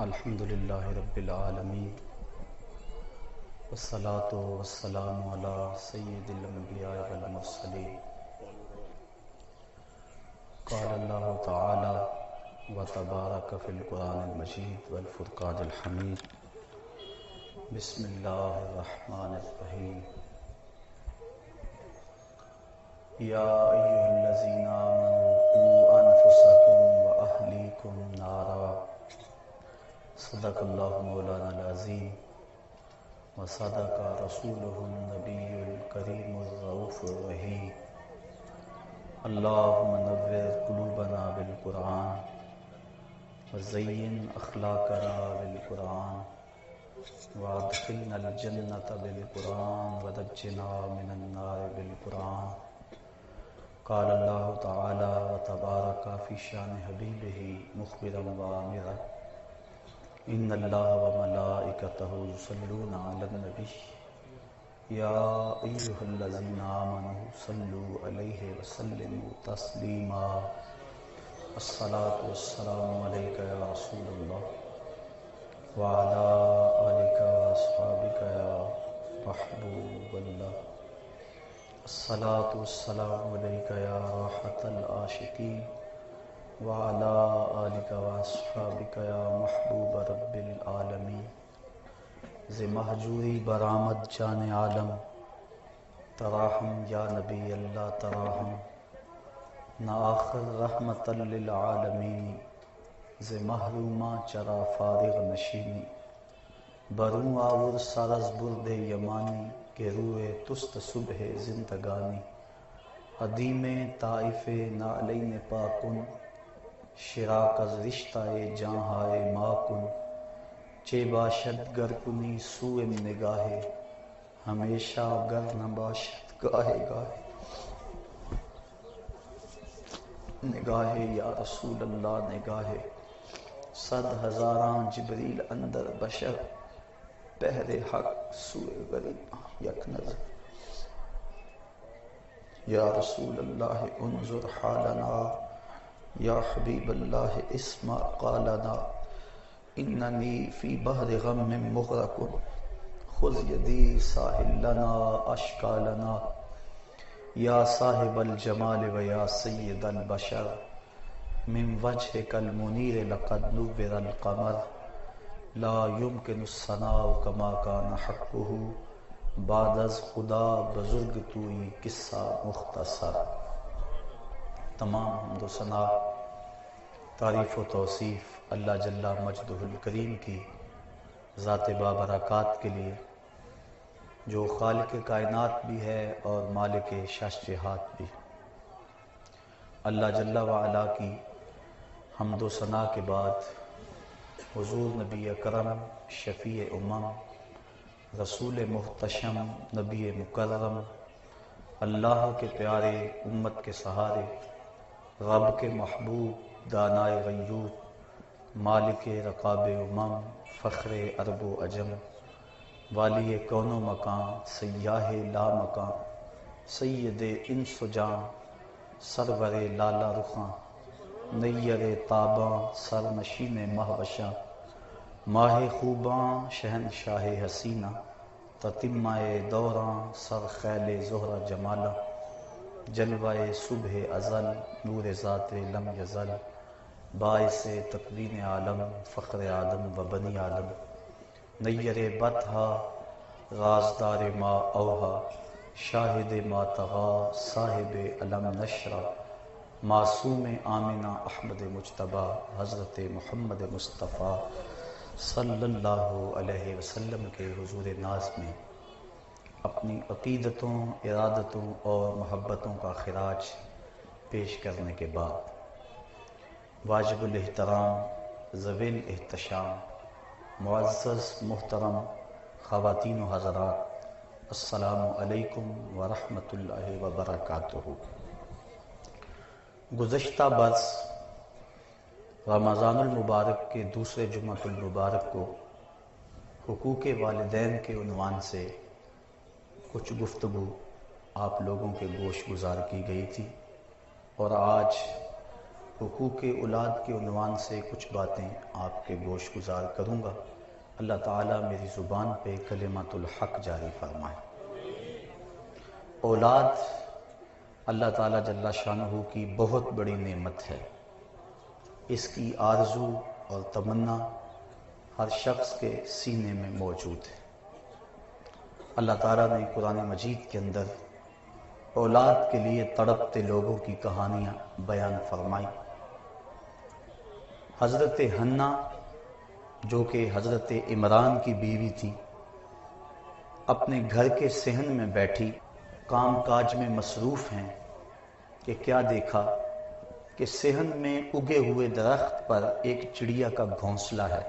الحمدللہ رب العالمین والصلاة والسلام علی سید الانبیاء والمرسلین قال اللہ تعالی وتبارک فی القرآن المجید والفرقان الحمید بسم اللہ الرحمن الرحیم یا ایہا الذین آمنوا قوا انفسکم واہلیکم نارا صدق اللہ مولانا العظیم وصدق رسولہ النبی الکریم الرؤوف الرحیم اللہم نور قلوبنا بالقرآن وزین اخلاقنا بالقرآن وادخلنا الجنة بالقرآن ونجنا من النار بالقرآن قال اللہ تعالی وتبارک فی شان حبیبہ مخبرا وآمرا ان اللہ وملائکتہ یصلون علی النبی یا ایہا الذین آمنوا صلوا علیہ وسلموا تسلیما الصلاة والسلام علیک یا رسول اللہ وعلی آلک واصحابک یا محبوب اللہ الصلاة والسلام علیک یا راحت العاشقین وعلى آلك واصحابك یا محبوب رب العالمین ز مہجوری برآمد جان عالم تراہم یا نبی اللہ تراہم نہ آخر رحمت للعالمین ز محرومہ چرا فارغ نشینی بروں آور سرز برد یمانی کہ روئے تست صبح زندگانی عدیم طائف نعلین پاکن شراک از رشتہ جہاں ماکن چے باشد گر کنی سوئم نگاہے ہمیشہ گر نہ باشد گاہے گاہے نگاہے یا رسول اللہ نگاہے صد ہزاراں جبریل اندر بشر پہر حق سوئے غریب یک نظر یا رسول اللہ انظر حالنا یا حبیب اللہ اسمع قالنا اننی فی بحر غم مغرق خذ یدی ساحل لنا اشکالنا یا صاحب الجمال و یا سید البشر من وجهک المنیر لقد نور القمر لا يمكن الثناء كما كان حقه بعد از خدا بزرگ توئی قصہ مختصر تمام حمد و ثنا تعریف و توصیف اللہ جل مجدہ الکریم کی ذات بابرکات کے لیے جو خالق کائنات بھی ہے اور مالک شش جہات بھی۔ اللہ جل وعلا کی حمد و ثنا کے بعد حضور نبی اکرم شفیع امم رسول محتشم نبی مکرم اللہ کے پیارے امت کے سہارے رب کے محبوب دانائے غیوب مالک رقاب امم فخر عرب و عجم والی کون و مکان سیاہ لا مکان سید انس و جان سرور لالا رخاں نیر تاباں سر نشین مہوشاں ماہ خوباں شہنشاہ حسینہ تتمہ دوراں سر خیل زہرہ جمالہ جلوہ صبح ازل نور ذات لم یزل باعث تکوین عالم فخر آدم و بنی عالم نیر بطحا رازدار ما اوہا شاہد ما تغا صاحب علم نشرہ معصوم آمنہ احمد مجتبیٰ حضرت محمد مصطفیٰ صلی اللہ علیہ وسلم کے حضور ناز میں اپنی عقیدتوں ارادتوں اور محبتوں کا خراج پیش کرنے کے بعد واجب الاحترام ذوی الاحتشام معزز محترم خواتین و حضرات السلام علیکم ورحمۃ اللہ وبرکاتہ۔ گزشتہ برس رمضان المبارک کے دوسرے جمعۃ المبارک کو حقوق والدین کے عنوان سے کچھ گفتگو آپ لوگوں کے گوش گزار کی گئی تھی، اور آج حقوق اولاد کے عنوان سے کچھ باتیں آپ کے گوش گزار کروں گا۔ اللہ تعالیٰ میری زبان پہ کلمۃ الحق جاری فرمائے۔ اولاد اللہ تعالیٰ جل شانہ کی بہت بڑی نعمت ہے۔ اس کی آرزو اور تمنا ہر شخص کے سینے میں موجود ہے۔ اللہ تعالیٰ نے قرآن مجید کے اندر اولاد کے لیے تڑپتے لوگوں کی کہانیاں بیان فرمائی۔ حضرت حنہ جو کہ حضرت عمران کی بیوی تھی، اپنے گھر کے صحن میں بیٹھی کام کاج میں مصروف ہیں کہ کیا دیکھا کہ صحن میں اگے ہوئے درخت پر ایک چڑیا کا گھونسلہ ہے۔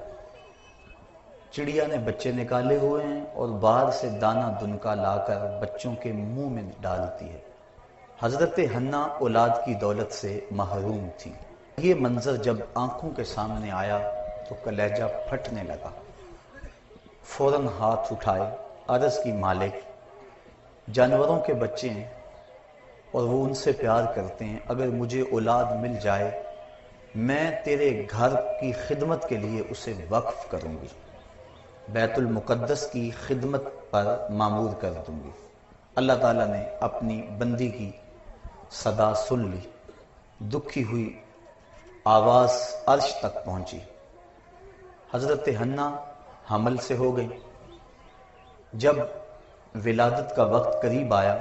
چڑیا نے بچے نکالے ہوئے ہیں اور باہر سے دانہ دنکا لا کر بچوں کے منہ میں ڈالتی ہے۔ حضرت حنہ اولاد کی دولت سے محروم تھی۔ یہ منظر جب آنکھوں کے سامنے آیا تو کلیجہ پھٹنے لگا۔ فوراً ہاتھ اٹھائے، عرض کی مالک جانوروں کے بچے ہیں اور وہ ان سے پیار کرتے ہیں، اگر مجھے اولاد مل جائے میں تیرے گھر کی خدمت کے لیے اسے وقف کروں گی، بیت المقدس کی خدمت پر مامور کر دوں گی۔ اللہ تعالیٰ نے اپنی بندی کی صدا سن لی، دکھی ہوئی آواز عرش تک پہنچی۔ حضرت حنہ حمل سے ہو گئی۔ جب ولادت کا وقت قریب آیا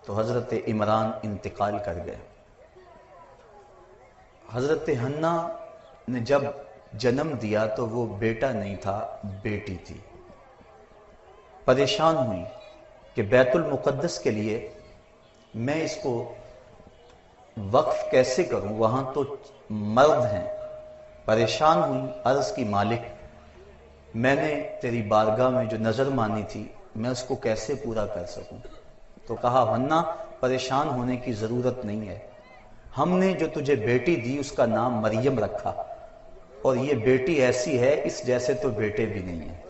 تو حضرت عمران انتقال کر گئے۔ حضرت حنہ نے جب جنم دیا تو وہ بیٹا نہیں تھا، بیٹی تھی۔ پریشان ہوئی کہ بیت المقدس کے لیے میں اس کو وقف کیسے کروں، وہاں تو مرد ہیں۔ پریشان ہوئی، عرض کی مالک میں نے تیری بارگاہ میں جو نظر مانی تھی میں اس کو کیسے پورا کر سکوں؟ تو کہا حنہ پریشان ہونے کی ضرورت نہیں ہے، ہم نے جو تجھے بیٹی دی اس کا نام مریم رکھا، اور یہ بیٹی ایسی ہے اس جیسے تو بیٹے بھی نہیں ہیں۔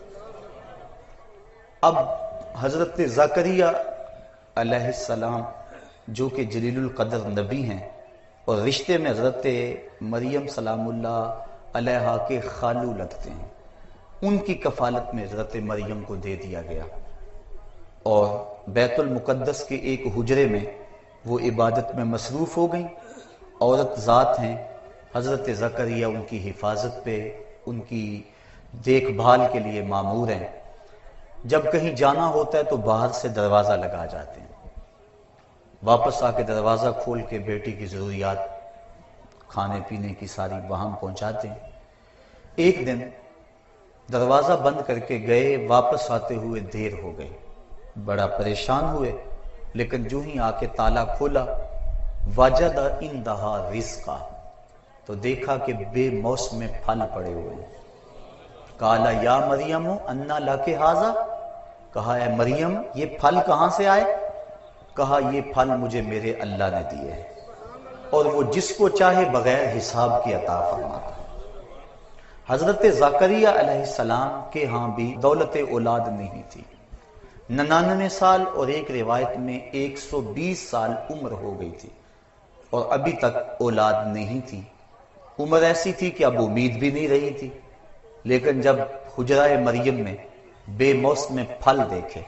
اب حضرت زکریا علیہ السلام جو کہ جلیل القدر نبی ہیں اور رشتے میں حضرت مریم سلام اللہ علیہا کے خالو لگتے ہیں، ان کی کفالت میں حضرت مریم کو دے دیا گیا، اور بیت المقدس کے ایک حجرے میں وہ عبادت میں مصروف ہو گئیں۔ عورت ذات ہیں، حضرت زکریا ان کی حفاظت پہ، ان کی دیکھ بھال کے لیے مامور ہیں۔ جب کہیں جانا ہوتا ہے تو باہر سے دروازہ لگا جاتے ہیں، واپس آ کے دروازہ کھول کے بیٹی کی ضروریات کھانے پینے کی ساری وہاں پہنچاتے ہیں۔ ایک دن دروازہ بند کر کے گئے، واپس آتے ہوئے دیر ہو گئی، بڑا پریشان ہوئے، لیکن جو ہی آ کے تالا کھولا وجد عندہا رزقا، تو دیکھا کہ بے موسم میں پھل پڑے ہوئے ہیں۔ قالا یا مریم انا لک ھذا، کہا اے مریم یہ پھل کہاں سے آئے؟ کہا یہ پھل مجھے میرے اللہ نے دیے ہیں، اور وہ جس کو چاہے بغیر حساب کی عطا فرماتا۔ حضرت زکریا علیہ السلام کے ہاں بھی دولت اولاد نہیں تھی۔ 99 سال اور ایک روایت میں 120 سال عمر ہو گئی تھی اور ابھی تک اولاد نہیں تھی۔ عمر ایسی تھی کہ اب امید بھی نہیں رہی تھی، لیکن جب حجرہ مریم میں بے موسم پھل دیکھے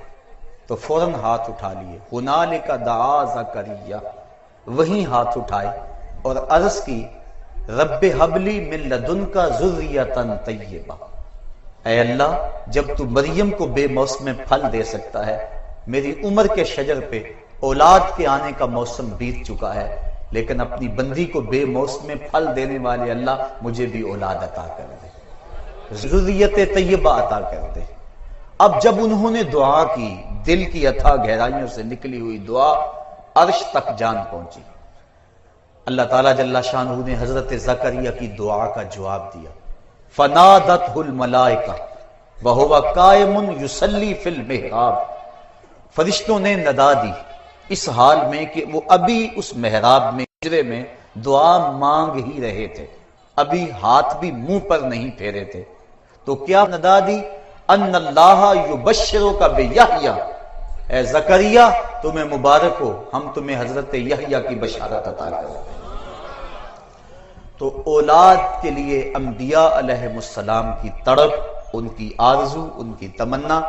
تو فوراً ہاتھ اٹھا لیے۔ ہنالک دعا زکریا، وہیں ہاتھ اٹھائے اور عرض کی رب حب لی من لدنک ذریۃ طیبہ، اے اللہ جب تو مریم کو بے موسم پھل دے سکتا ہے، میری عمر کے شجر پہ اولاد کے آنے کا موسم بیت چکا ہے، لیکن اپنی بندی کو بے موسم پھل دینے والے اللہ مجھے بھی اولاد عطا کر دے، ذریت طیبہ عطا کر دے۔ اب جب انہوں نے دعا کی، دل کی اتھا گہرائیوں سے نکلی ہوئی دعا عرش تک جان پہنچی۔ اللہ تعالیٰ جل شانہ نے حضرت زکریا کی دعا کا جواب دیا۔ فنادتہ الملائکہ وہو قائم یصلی فی المحراب، فرشتوں نے ندا دی اس حال میں کہ وہ ابھی اس محراب میں حجرے میں دعا مانگ ہی رہے تھے، ابھی ہاتھ بھی منہ پر نہیں پھیرے تھے۔ تو کیا ندا دی؟ ان اللہ یبشرک بیحییٰ، اے زکریا تمہیں مبارک ہو، ہم تمہیں حضرت یحییٰ کی بشارت عطا کریں۔ تو اولاد کے لیے انبیاء علیہ السلام کی تڑپ، ان کی آرزو، ان کی تمنا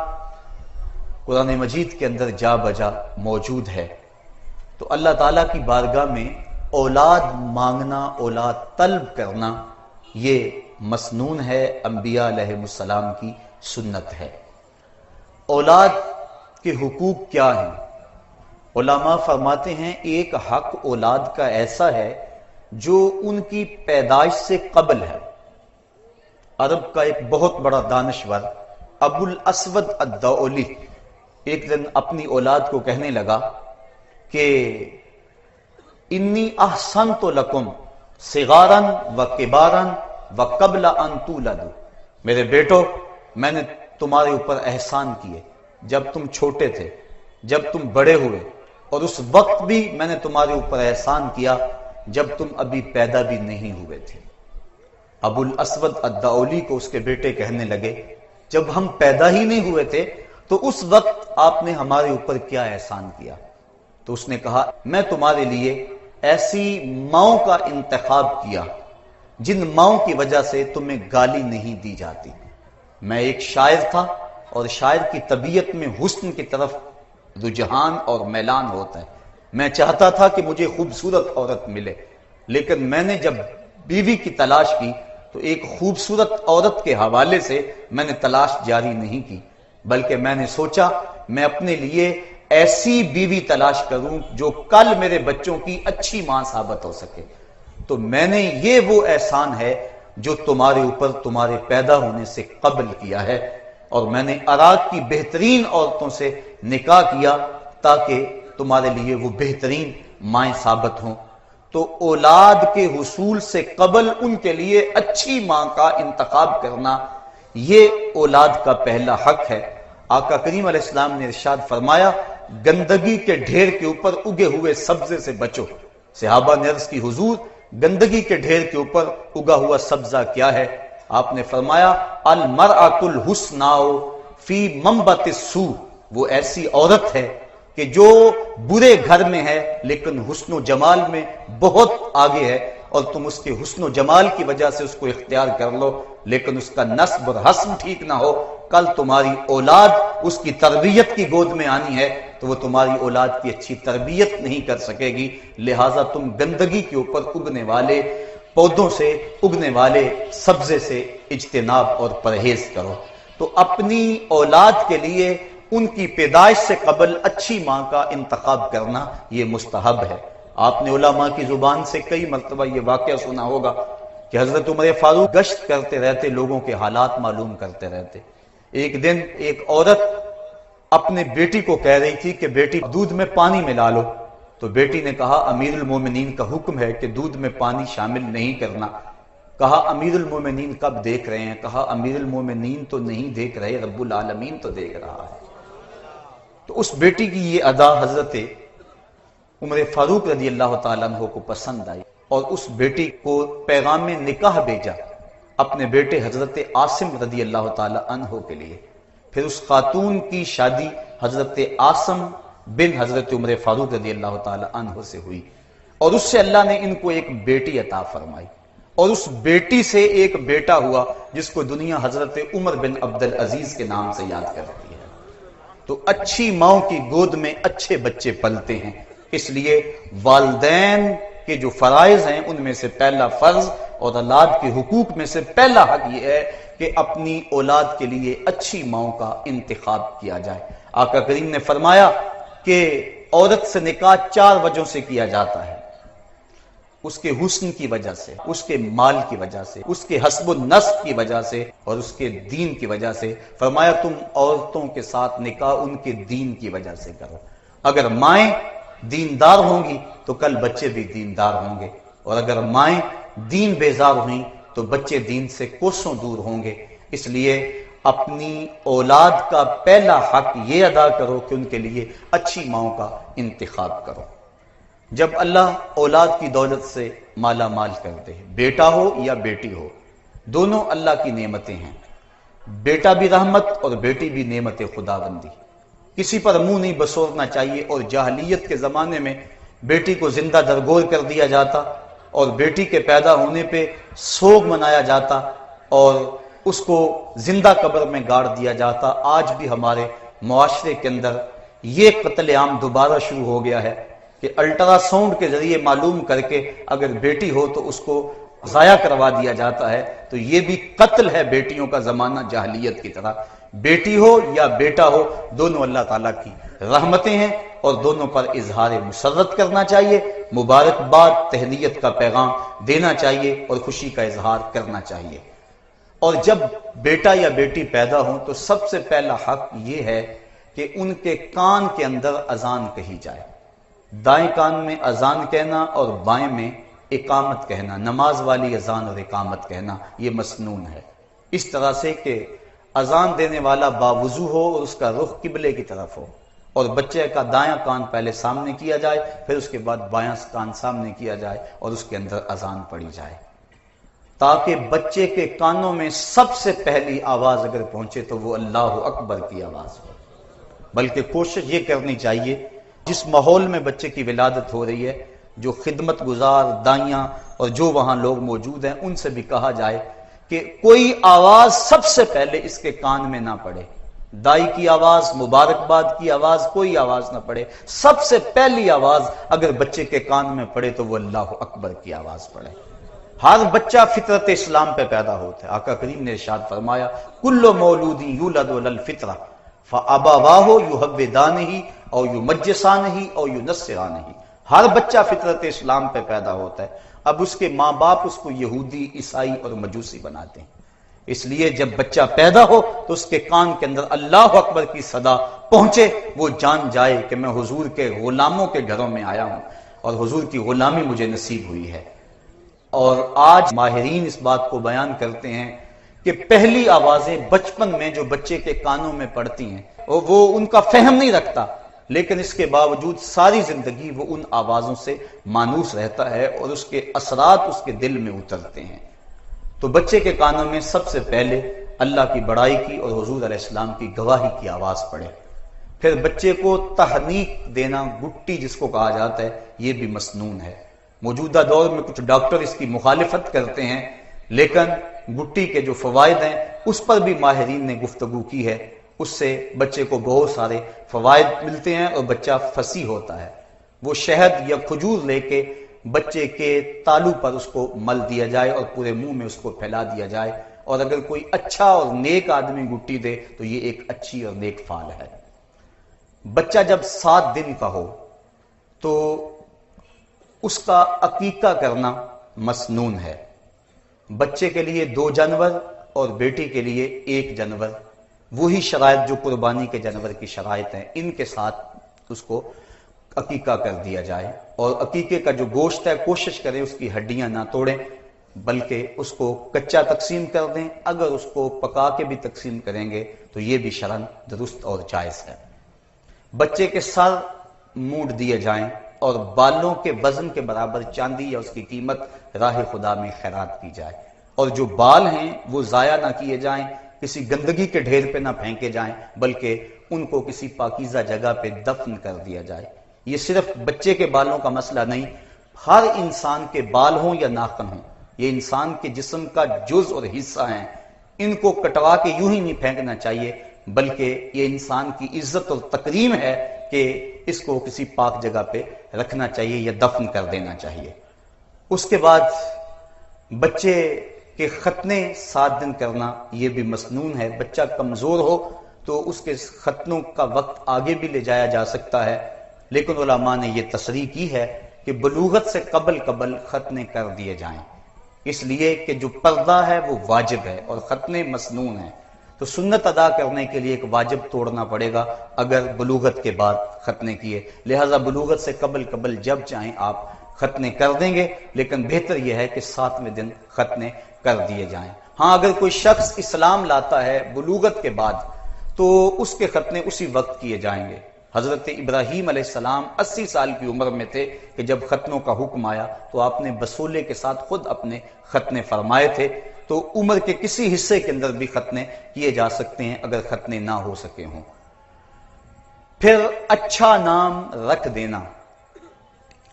قرآن مجید کے اندر جا بجا موجود ہے۔ تو اللہ تعالیٰ کی بارگاہ میں اولاد مانگنا، اولاد طلب کرنا، یہ مسنون ہے، انبیاء علیہ السلام کی سنت ہے۔ اولاد کے حقوق کیا ہیں؟ علماء فرماتے ہیں ایک حق اولاد کا ایسا ہے جو ان کی پیدائش سے قبل ہے۔ عرب کا ایک بہت بڑا دانشور ابو الاسود الدؤلی ایک دن اپنی اولاد کو کہنے لگا کہ انی احسنت لکم صغارا و کبارا و قبل ان تولدوا، میرے بیٹو میں نے تمہارے اوپر احسان کیے جب تم چھوٹے تھے، جب تم بڑے ہوئے، اور اس وقت بھی میں نے تمہارے اوپر احسان کیا جب تم ابھی پیدا بھی نہیں ہوئے تھے۔ ابو الاسود الدؤلی کو اس کے بیٹے کہنے لگے جب ہم پیدا ہی نہیں ہوئے تھے تو اس وقت آپ نے ہمارے اوپر کیا احسان کیا؟ تو اس نے کہا میں تمہارے لیے ایسی ماؤں کا انتخاب کیا جن ماؤں کی وجہ سے تمہیں گالی نہیں دی جاتی۔ میں ایک شاعر تھا اور شاعر کی طبیعت میں حسن کی طرف رجحان اور میلان ہوتا ہے۔ میں چاہتا تھا کہ مجھے خوبصورت عورت ملے، لیکن میں نے جب بیوی کی تلاش کی تو ایک خوبصورت عورت کے حوالے سے میں نے تلاش جاری نہیں کی، بلکہ میں نے سوچا میں اپنے لیے ایسی بیوی تلاش کروں جو کل میرے بچوں کی اچھی ماں ثابت ہو سکے۔ تو میں نے یہ وہ احسان ہے جو تمہارے اوپر تمہارے پیدا ہونے سے قبل کیا ہے، اور میں نے عراق کی بہترین عورتوں سے نکاح کیا تاکہ تمہارے لیے وہ بہترین مائیں ثابت ہوں۔ تو اولاد کے حصول سے قبل ان کے لیے اچھی ماں کا انتخاب کرنا یہ اولاد کا پہلا حق ہے۔ آقا کریم علیہ السلام نے ارشاد فرمایا گندگی کے ڈھیر کے اوپر اگے ہوئے سبزے سے بچو۔ صحابہ نے عرض کی حضور گندگی کے ڈھیر کے اوپر اگا ہوا سبزہ کیا ہے؟ آپ نے فرمایا المرأۃ الحسناء فی منبت السوء، وہ ایسی عورت ہے کہ جو برے گھر میں ہے لیکن حسن و جمال میں بہت آگے ہے، اور تم اس کے حسن و جمال کی وجہ سے اس کو اختیار کر لو، لیکن اس کا نسب اور حسب ٹھیک نہ ہو، کل تمہاری اولاد اس کی تربیت کی گود میں آنی ہے تو وہ تمہاری اولاد کی اچھی تربیت نہیں کر سکے گی۔ لہٰذا تم گندگی کے اوپر اگنے والے پودوں سے، اگنے والے سبزے سے اجتناب اور پرہیز کرو۔ تو اپنی اولاد کے لیے ان کی پیدائش سے قبل اچھی ماں کا انتخاب کرنا یہ مستحب ہے۔ آپ نے علماء کی زبان سے کئی مرتبہ یہ واقعہ سنا ہوگا کہ حضرت عمر فاروق گشت کرتے رہتے، لوگوں کے حالات معلوم کرتے رہتے۔ ایک دن ایک عورت اپنے بیٹی کو کہہ رہی تھی کہ بیٹی دودھ میں پانی ملا لو، تو بیٹی نے کہا امیر المومنین کا حکم ہے کہ دودھ میں پانی شامل نہیں کرنا۔ کہا امیر المومنین کب دیکھ رہے ہیں؟ کہا امیر المومنین تو نہیں دیکھ رہے، رب العالمین تو دیکھ رہا ہے۔ تو اس بیٹی کی یہ ادا حضرت عمر فاروق رضی اللہ تعالیٰ عنہ کو پسند آئی، اور اس بیٹی کو پیغام نکاح بھیجا اپنے بیٹے حضرت عاصم رضی اللہ تعالیٰ عنہ کے لیے۔ پھر اس خاتون کی شادی حضرت عاصم بن حضرت عمر فاروق رضی اللہ تعالیٰ عنہ سے ہوئی، اور اس سے اللہ نے ان کو ایک بیٹی عطا فرمائی، اور اس بیٹی سے ایک بیٹا ہوا جس کو دنیا حضرت عمر بن عبد العزیز کے نام سے یاد کرتی ہے۔ تو اچھی ماؤں کی گود میں اچھے بچے پلتے ہیں، اس لیے والدین کے جو فرائض ہیں ان میں سے پہلا فرض اور اولاد کے حقوق میں سے پہلا حق یہ ہے کہ اپنی اولاد کے لیے اچھی ماؤں کا انتخاب کیا جائے۔ آقا کریم نے فرمایا کہ عورت سے نکاح 4 وجہوں سے کیا جاتا ہے، اس کے حسن کی وجہ سے، اس کے مال کی وجہ سے، اس کے حسب النسب کی وجہ سے، اور اس کے دین کی وجہ سے۔ فرمایا تم عورتوں کے ساتھ نکاح ان کے دین کی وجہ سے کرو۔ اگر مائیں دیندار ہوں گی تو کل بچے بھی دیندار ہوں گے، اور اگر مائیں دین بیزار ہوئیں تو بچے دین سے کوسوں دور ہوں گے۔ اس لیے اپنی اولاد کا پہلا حق یہ ادا کرو کہ ان کے لیے اچھی ماؤں کا انتخاب کرو۔ جب اللہ اولاد کی دولت سے مالا مال کرتے ہیں، بیٹا ہو یا بیٹی ہو، دونوں اللہ کی نعمتیں ہیں۔ بیٹا بھی رحمت اور بیٹی بھی نعمت خداوندی، کسی پر منہ نہیں بسورنا چاہیے۔ اور جاہلیت کے زمانے میں بیٹی کو زندہ درگور کر دیا جاتا، اور بیٹی کے پیدا ہونے پہ سوگ منایا جاتا اور اس کو زندہ قبر میں گاڑ دیا جاتا، آج بھی ہمارے معاشرے کے اندر یہ قتل عام دوبارہ شروع ہو گیا ہے کہ الٹرا ساؤنڈ کے ذریعے معلوم کر کے اگر بیٹی ہو تو اس کو ضائع کروا دیا جاتا ہے۔ تو یہ بھی قتل ہے بیٹیوں کا زمانہ جاہلیت کی طرح۔ بیٹی ہو یا بیٹا ہو، دونوں اللہ تعالیٰ کی رحمتیں ہیں اور دونوں پر اظہار مسرت کرنا چاہیے، مبارکباد تہنیت کا پیغام دینا چاہیے اور خوشی کا اظہار کرنا چاہیے۔ اور جب بیٹا یا بیٹی پیدا ہوں تو سب سے پہلا حق یہ ہے کہ ان کے کان کے اندر اذان کہی جائے، دائیں کان میں اذان کہنا اور بائیں میں اقامت کہنا، نماز والی اذان اور اقامت کہنا یہ مسنون ہے، اس طرح سے کہ اذان دینے والا باوضو ہو اور اس کا رخ قبلے کی طرف ہو، اور بچے کا دایاں کان پہلے سامنے کیا جائے، پھر اس کے بعد بایاں کان سامنے کیا جائے اور اس کے اندر اذان پڑھی جائے، تاکہ بچے کے کانوں میں سب سے پہلی آواز اگر پہنچے تو وہ اللہ اکبر کی آواز ہو۔ بلکہ کوشش یہ کرنی چاہیے جس ماحول میں بچے کی ولادت ہو رہی ہے، جو خدمت گزار دائیاں اور جو وہاں لوگ موجود ہیں، ان سے بھی کہا جائے کہ کوئی آواز سب سے پہلے اس کے کان میں نہ پڑے، دائی کی آواز، مبارکباد کی آواز، کوئی آواز نہ پڑے، سب سے پہلی آواز اگر بچے کے کان میں پڑے تو وہ اللہ اکبر کی آواز پڑے۔ ہر بچہ فطرت اسلام پہ پیدا ہوتا ہے، آقا کریم نے ارشاد فرمایا کل مولود یولد علی الفطرہ فابواہ یحودانہ او یمجسانہ او ینصرانہ، ہر بچہ فطرت اسلام پہ پیدا ہوتا ہے، اب اس کے ماں باپ اس کو یہودی، عیسائی اور مجوسی بناتے ہیں، اس لیے جب بچہ پیدا ہو تو اس کے کان کے اندر اللہ اکبر کی صدا پہنچے، وہ جان جائے کہ میں حضور کے غلاموں کے گھروں میں آیا ہوں اور حضور کی غلامی مجھے نصیب ہوئی ہے۔ اور آج ماہرین اس بات کو بیان کرتے ہیں کہ پہلی آوازیں بچپن میں جو بچے کے کانوں میں پڑتی ہیں وہ ان کا فہم نہیں رکھتا، لیکن اس کے باوجود ساری زندگی وہ ان آوازوں سے مانوس رہتا ہے اور اس کے اثرات اس کے دل میں اترتے ہیں۔ تو بچے کے کانوں میں سب سے پہلے اللہ کی بڑائی کی اور حضور علیہ السلام کی گواہی کی آواز پڑے، پھر بچے کو تحنیک دینا، گٹی جس کو کہا جاتا ہے، یہ بھی مسنون ہے۔ موجودہ دور میں کچھ ڈاکٹر اس کی مخالفت کرتے ہیں، لیکن گٹی کے جو فوائد ہیں اس پر بھی ماہرین نے گفتگو کی ہے، اس سے بچے کو بہت سارے فوائد ملتے ہیں اور بچہ فصیح ہوتا ہے۔ وہ شہد یا کھجور لے کے بچے کے تالو پر اس کو مل دیا جائے اور پورے منہ میں اس کو پھیلا دیا جائے، اور اگر کوئی اچھا اور نیک آدمی گٹی دے تو یہ ایک اچھی اور نیک فعل ہے۔ بچہ جب 7 دن کا ہو تو اس کا عقیقہ کرنا مسنون ہے، بچے کے لیے 2 جانور اور بیٹی کے لیے 1 جانور، وہی شرائط جو قربانی کے جانور کی شرائط ہیں، ان کے ساتھ اس کو عقیقہ کر دیا جائے، اور عقیقے کا جو گوشت ہے کوشش کریں اس کی ہڈیاں نہ توڑیں، بلکہ اس کو کچا تقسیم کر دیں، اگر اس کو پکا کے بھی تقسیم کریں گے تو یہ بھی شرعاً درست اور جائز ہے۔ بچے کے سر مونڈ دیے جائیں اور بالوں کے وزن کے برابر چاندی یا اس کی قیمت راہ خدا میں خیرات کی جائے، اور جو بال ہیں وہ ضائع نہ کیے جائیں، کسی گندگی کے ڈھیر پہ نہ پھینکے جائیں، بلکہ ان کو کسی پاکیزہ جگہ پہ دفن کر دیا جائے۔ یہ صرف بچے کے بالوں کا مسئلہ نہیں، ہر انسان کے بال ہوں یا ناخن ہوں، یہ انسان کے جسم کا جز اور حصہ ہیں، ان کو کٹوا کے یوں ہی نہیں پھینکنا چاہیے، بلکہ یہ انسان کی عزت اور تکریم ہے کہ اس کو کسی پاک جگہ پہ رکھنا چاہیے یا دفن کر دینا چاہیے۔ اس کے بعد بچے کے ختنے 7 دن کرنا یہ بھی مسنون ہے، بچہ کمزور ہو تو اس کے ختنوں کا وقت آگے بھی لے جایا جا سکتا ہے، لیکن علماء نے یہ تصریح کی ہے کہ بلوغت سے قبل ختنے کر دیے جائیں، اس لیے کہ جو پردہ ہے وہ واجب ہے اور ختنے مسنون ہیں، تو سنت ادا کرنے کے لیے ایک واجب توڑنا پڑے گا اگر بلوغت کے بعد ختنے کیے، لہذا بلوغت سے قبل جب چاہیں آپ ختنے کر دیں گے، لیکن بہتر یہ ہے کہ 7ویں دن ختنے کر دیے جائیں۔ ہاں اگر کوئی شخص اسلام لاتا ہے بلوغت کے بعد تو اس کے ختنے اسی وقت کیے جائیں گے۔ حضرت ابراہیم علیہ السلام 80 سال کی عمر میں تھے کہ جب ختنوں کا حکم آیا تو آپ نے بسولے کے ساتھ خود اپنے ختنے فرمائے تھے، تو عمر کے کسی حصے کے اندر بھی ختنے کیے جا سکتے ہیں اگر ختنے نہ ہو سکے ہوں۔ پھر اچھا نام رکھ دینا،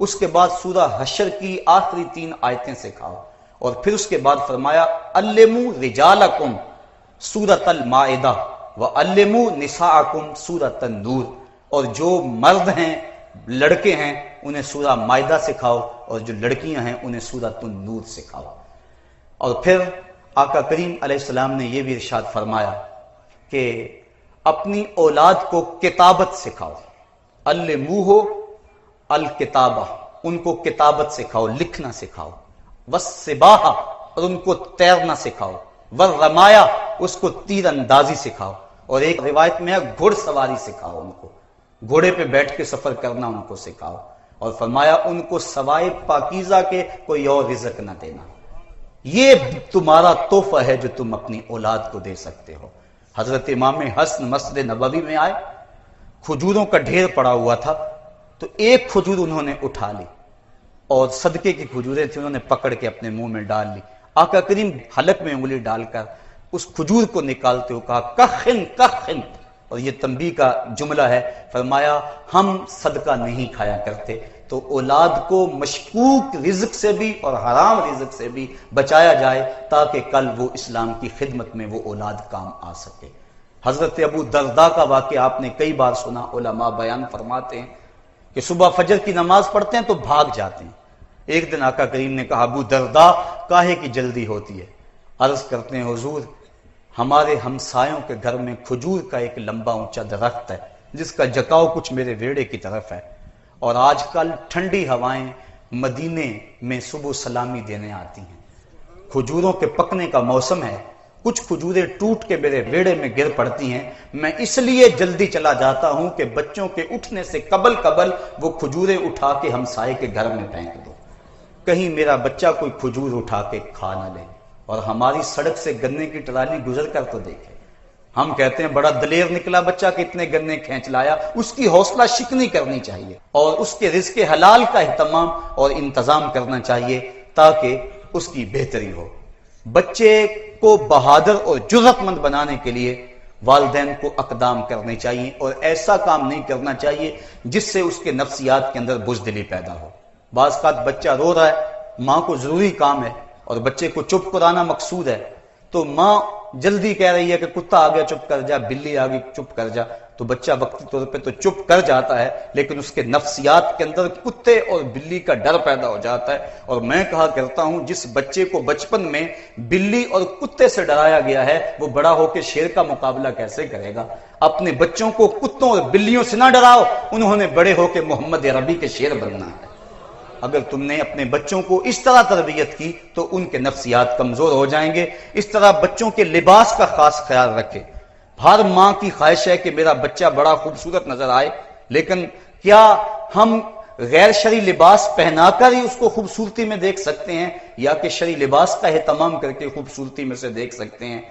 اس کے بعد سورہ حشر کی آخری 3 آیتیں سکھاؤ، اور پھر اس کے بعد فرمایا علموا رجالکم سورۃ المائدہ وعلموا نساءکم سورۃ النور، اور جو مرد ہیں لڑکے ہیں انہیں سورہ مائدہ سکھاؤ، اور جو لڑکیاں ہیں انہیں سورۃ النور سکھاؤ۔ اور پھر آقا کریم علیہ السلام نے یہ بھی ارشاد فرمایا کہ اپنی اولاد کو کتابت سکھاؤ، علموہ الکتابہ، ان کو کتابت سکھاؤ، لکھنا سکھاؤ، والسباحہ، اور ان کو تیرنا سکھاؤ، والرمایا، اس کو تیر اندازی سکھاؤ، اور ایک روایت میں ہے گھڑ سواری سکھاؤ، ان کو گھوڑے پہ بیٹھ کے سفر کرنا ان کو سکھاؤ، اور فرمایا ان کو سوائے پاکیزہ کے کوئی اور رزق نہ دینا۔ یہ تمہارا تحفہ ہے جو تم اپنی اولاد کو دے سکتے ہو۔ حضرت امام حسن مسجد نبوی میں آئے، کھجوروں کا ڈھیر پڑا ہوا تھا، تو ایک کھجور انہوں نے اٹھا لی، اور صدقے کی کھجوریں تھیں، انہوں نے پکڑ کے اپنے منہ میں ڈال لی۔ آقا کریم حلق میں انگلی ڈال کر اس کھجور کو نکالتے ہوئے کہا کخن کخن، اور یہ تنبیہ کا جملہ ہے، فرمایا ہم صدقہ نہیں کھایا کرتے، تو اولاد کو مشکوک رزق سے بھی اور حرام رزق سے بھی بچایا جائے تاکہ کل وہ اسلام کی خدمت میں وہ اولاد کام آ سکے۔ حضرت ابو درداء کا واقعہ آپ نے کئی بار سنا، علماء بیان فرماتے ہیں کہ صبح فجر کی نماز پڑھتے ہیں تو بھاگ جاتے ہیں۔ ایک دن آقا کریم نے کہا ابو درداء کاہے کی جلدی ہوتی ہے؟ عرض کرتے ہیں حضور ہمارے ہمسایوں کے گھر میں کھجور کا ایک لمبا اونچا درخت ہے جس کا جکاؤ کچھ میرے ویڑے کی طرف ہے، اور آج کل ٹھنڈی ہوائیں مدینے میں صبح سلامی دینے آتی ہیں، کھجوروں کے پکنے کا موسم ہے، کچھ کھجوریں ٹوٹ کے میرے ویڑے میں گر پڑتی ہیں، میں اس لیے جلدی چلا جاتا ہوں کہ بچوں کے اٹھنے سے قبل وہ کھجوریں اٹھا کے ہمسائے کے گھر میں پھینک دو، کہیں میرا بچہ کوئی کھجور اٹھا کے کھا نہ لے۔ اور ہماری سڑک سے گنے کی ٹرالی گزر کر تو دیکھے، ہم کہتے ہیں بڑا دلیر نکلا بچہ کہ اتنے گنے کھینچ لایا، اس کی حوصلہ شکنی کرنی چاہیے، اور اس کے رزق حلال کا اہتمام اور انتظام کرنا چاہیے تاکہ اس کی بہتری ہو۔ بچے کو بہادر اور جرأت مند بنانے کے لیے والدین کو اقدام کرنے چاہیے، اور ایسا کام نہیں کرنا چاہیے جس سے اس کے نفسیات کے اندر بزدلی پیدا ہو۔ بعض اوقات بچہ رو رہا ہے، ماں کو ضروری کام ہے اور بچے کو چپ کرانا مقصود ہے، تو ماں جلدی کہہ رہی ہے کہ کتا آ گیا چپ کر جا، بلی آ گئی چپ کر جا، تو بچہ وقتی طور پہ تو چپ کر جاتا ہے، لیکن اس کے نفسیات کے اندر کتے اور بلی کا ڈر پیدا ہو جاتا ہے۔ اور میں کہا کرتا ہوں جس بچے کو بچپن میں بلی اور کتے سے ڈرایا گیا ہے وہ بڑا ہو کے شیر کا مقابلہ کیسے کرے گا؟ اپنے بچوں کو کتوں اور بلیوں سے نہ ڈراؤ، انہوں نے بڑے ہو کے محمد عربی کے شیر بننا ہے۔ اگر تم نے اپنے بچوں کو اس طرح تربیت کی تو ان کے نفسیات کمزور ہو جائیں گے۔ اس طرح بچوں کے لباس کا خاص خیال رکھے۔ ہر ماں کی خواہش ہے کہ میرا بچہ بڑا خوبصورت نظر آئے، لیکن کیا ہم غیر شرعی لباس پہنا کر ہی اس کو خوبصورتی میں دیکھ سکتے ہیں، یا کہ شرعی لباس کا اہتمام کر کے خوبصورتی میں سے دیکھ سکتے ہیں؟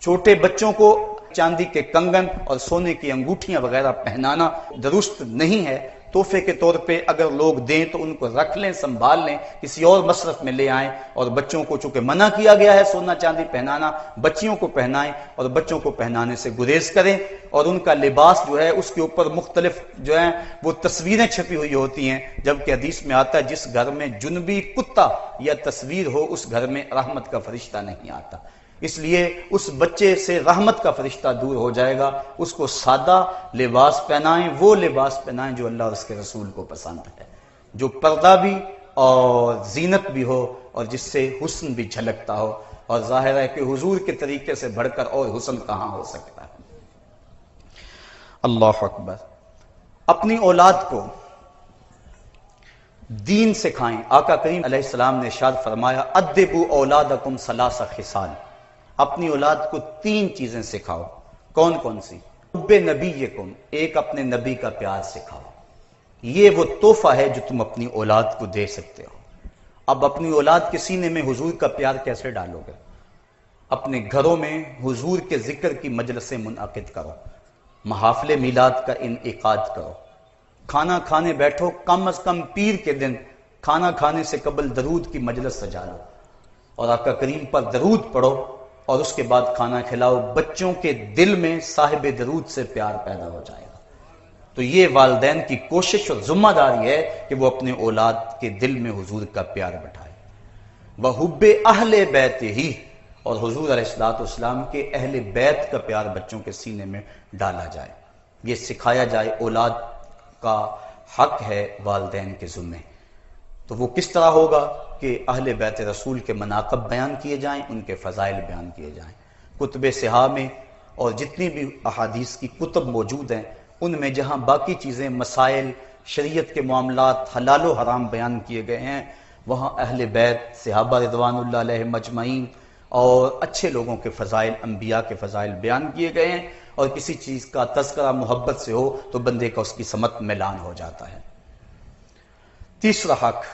چھوٹے بچوں کو چاندی کے کنگن اور سونے کی انگوٹھیاں وغیرہ پہنانا درست نہیں ہے۔ تحفے کے طور پہ اگر لوگ دیں تو ان کو رکھ لیں، سنبھال لیں، کسی اور مصرف میں لے آئیں، اور بچوں کو چونکہ منع کیا گیا ہے سونا چاندی پہنانا، بچیوں کو پہنائیں اور بچوں کو پہنانے سے گریز کریں، اور ان کا لباس جو ہے اس کے اوپر مختلف جو ہیں وہ تصویریں چھپی ہوئی ہوتی ہیں، جبکہ حدیث میں آتا ہے جس گھر میں جنبی کتا یا تصویر ہو اس گھر میں رحمت کا فرشتہ نہیں آتا۔ اس لیے اس بچے سے رحمت کا فرشتہ دور ہو جائے گا۔ اس کو سادہ لباس پہنائیں، وہ لباس پہنائیں جو اللہ اور اس کے رسول کو پسند ہے، جو پردہ بھی اور زینت بھی ہو اور جس سے حسن بھی جھلکتا ہو، اور ظاہر ہے کہ حضور کے طریقے سے بڑھ کر اور حسن کہاں ہو سکتا ہے۔ اللہ اکبر۔ اپنی اولاد کو دین سکھائیں۔ آقا کریم علیہ السلام نے ارشاد فرمایا ادبوا اولادکم ثلاث خصال، اپنی اولاد کو 3 چیزیں سکھاؤ۔ کون کون سی؟ حب نبیکم، ایک اپنے نبی کا پیار سکھاؤ، یہ وہ تحفہ ہے جو تم اپنی اولاد کو دے سکتے ہو۔ اب اپنی اولاد کے سینے میں حضور کا پیار کیسے ڈالو گے؟ اپنے گھروں میں حضور کے ذکر کی مجلسیں منعقد کرو، محافل میلاد کا انعقاد کرو، کھانا کھانے بیٹھو، کم از کم پیر کے دن کھانا کھانے سے قبل درود کی مجلس سجا لو اور آقا کریم پر درود پڑھو، اور اس کے بعد کھانا کھلاؤ۔ بچوں کے دل میں صاحب درود سے پیار پیدا ہو جائے گا۔ تو یہ والدین کی کوشش اور ذمہ داری ہے کہ وہ اپنے اولاد کے دل میں حضور کا پیار بٹھائے. وحب اہل بیت ہی، اور حضور علیہ الصلوۃ والسلام کے اہل بیت کا پیار بچوں کے سینے میں ڈالا جائے، یہ سکھایا جائے. اولاد کا حق ہے والدین کے ذمے. تو وہ کس طرح ہوگا کہ اہل بیت رسول کے مناقب بیان کیے جائیں، ان کے فضائل بیان کیے جائیں. کتب صحاح میں اور جتنی بھی احادیث کی کتب موجود ہیں ان میں جہاں باقی چیزیں، مسائل، شریعت کے معاملات، حلال و حرام بیان کیے گئے ہیں، وہاں اہل بیت، صحابہ رضوان اللہ علیہم اجمعین اور اچھے لوگوں کے فضائل، انبیاء کے فضائل بیان کیے گئے ہیں. اور کسی چیز کا تذکرہ محبت سے ہو تو بندے کا اس کی سمت میلان ہو جاتا ہے. تیسرا حق